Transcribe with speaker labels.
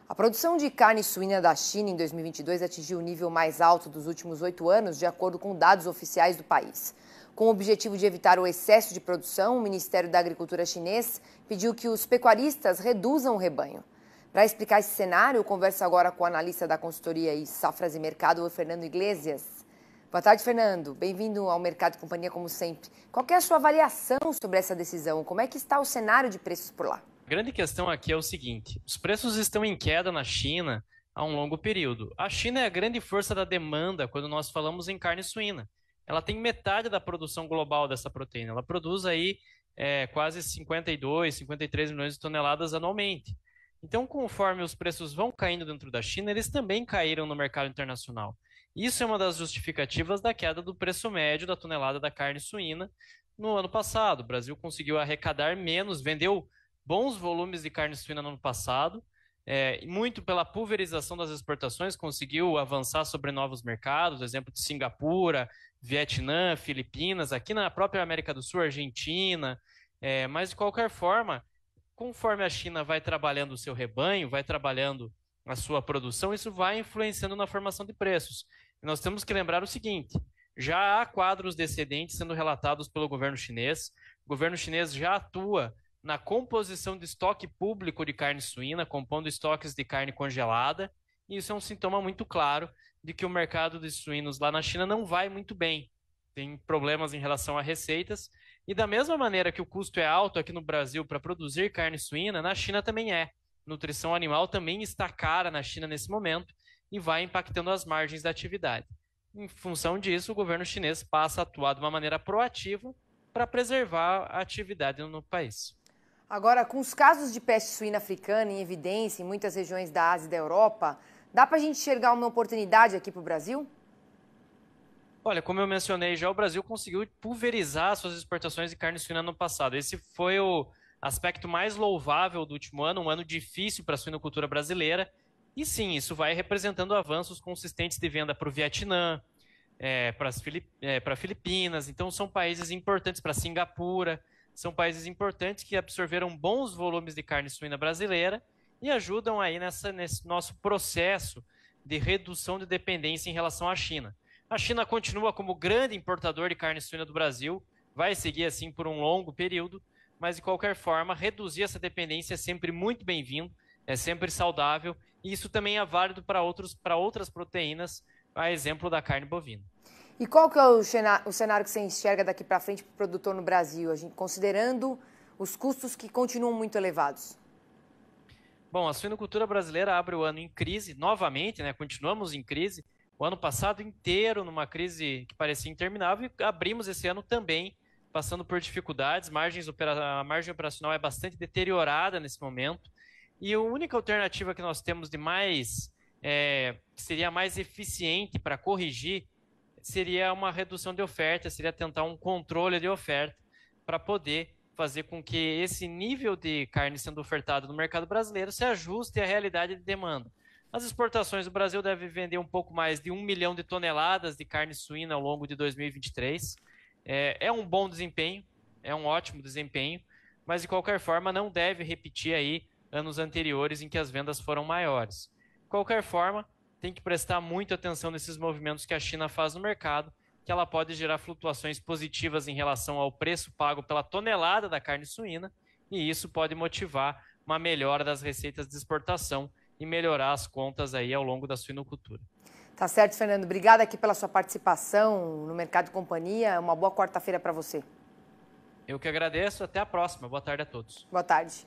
Speaker 1: A produção de carne suína da China em 2022 atingiu o nível mais alto dos últimos 8 anos, de acordo com dados oficiais do país. Com o objetivo de evitar o excesso de produção, o Ministério da Agricultura chinês pediu que os pecuaristas reduzam o rebanho. Para explicar esse cenário, eu converso agora com o analista da consultoria e Safras e Mercado, o Fernando Iglesias. Boa tarde, Fernando. Bem-vindo ao Mercado e Companhia, como sempre. Qual é a sua avaliação sobre essa decisão? Como é que está o cenário de preços por lá?
Speaker 2: A grande questão aqui é o seguinte: os preços estão em queda na China há um longo período. A China é a grande força da demanda quando nós falamos em carne suína. Ela tem metade da produção global dessa proteína. Ela produz aí quase 52, 53 milhões de toneladas anualmente. Então, conforme os preços vão caindo dentro da China, eles também caíram no mercado internacional. Isso é uma das justificativas da queda do preço médio da tonelada da carne suína no ano passado. O Brasil conseguiu arrecadar menos, vendeu bons volumes de carne suína no ano passado, muito pela pulverização das exportações, conseguiu avançar sobre novos mercados, exemplo de Singapura, Vietnã, Filipinas, aqui na própria América do Sul, Argentina, mas de qualquer forma, conforme a China vai trabalhando o seu rebanho, vai trabalhando a sua produção, isso vai influenciando na formação de preços. E nós temos que lembrar o seguinte: já há quadros descendentes sendo relatados pelo governo chinês, o governo chinês já atua na composição de estoque público de carne suína, compondo estoques de carne congelada, e isso é um sintoma muito claro de que o mercado de suínos lá na China não vai muito bem. Tem problemas em relação a receitas, e da mesma maneira que o custo é alto aqui no Brasil para produzir carne suína, na China também é. Nutrição animal também está cara na China nesse momento e vai impactando as margens da atividade. Em função disso, o governo chinês passa a atuar de uma maneira proativa para preservar a atividade no país.
Speaker 1: Agora, com os casos de peste suína africana em evidência em muitas regiões da Ásia e da Europa, dá para a gente enxergar uma oportunidade aqui para o Brasil?
Speaker 2: Olha, como eu mencionei já, o Brasil conseguiu pulverizar suas exportações de carne suína no passado. Esse foi o aspecto mais louvável do último ano, um ano difícil para a suinocultura brasileira. E sim, isso vai representando avanços consistentes de venda para o Vietnã, para Filipinas. Então, são países importantes, para Singapura. São países importantes que absorveram bons volumes de carne suína brasileira e ajudam aí nesse nosso processo de redução de dependência em relação à China. A China continua como grande importador de carne suína do Brasil, vai seguir assim por um longo período, mas de qualquer forma, reduzir essa dependência é sempre muito bem-vindo, é sempre saudável, e isso também é válido para outras proteínas, a exemplo da carne bovina.
Speaker 1: E qual que é o cenário que você enxerga daqui para frente para o produtor no Brasil, considerando os custos que continuam muito elevados?
Speaker 2: Bom, a suinocultura brasileira abre o ano em crise, novamente, né? Continuamos em crise. O ano passado inteiro numa crise que parecia interminável e abrimos esse ano também passando por dificuldades. A margem operacional é bastante deteriorada nesse momento. E a única alternativa que nós temos de mais, que seria mais eficiente para corrigir, seria uma redução de oferta, seria tentar um controle de oferta para poder fazer com que esse nível de carne sendo ofertado no mercado brasileiro se ajuste à realidade de demanda. As exportações do Brasil devem vender um pouco mais de 1 milhão de toneladas de carne suína ao longo de 2023. É um bom desempenho, é um ótimo desempenho, mas de qualquer forma não deve repetir aí anos anteriores em que as vendas foram maiores. De qualquer forma, tem que prestar muita atenção nesses movimentos que a China faz no mercado, que ela pode gerar flutuações positivas em relação ao preço pago pela tonelada da carne suína, e isso pode motivar uma melhora das receitas de exportação e melhorar as contas aí ao longo da suinocultura.
Speaker 1: Tá certo, Fernando. Obrigada aqui pela sua participação no Mercado e Companhia. Uma boa quarta-feira para você.
Speaker 2: Eu que agradeço. Até a próxima. Boa tarde a todos.
Speaker 1: Boa tarde.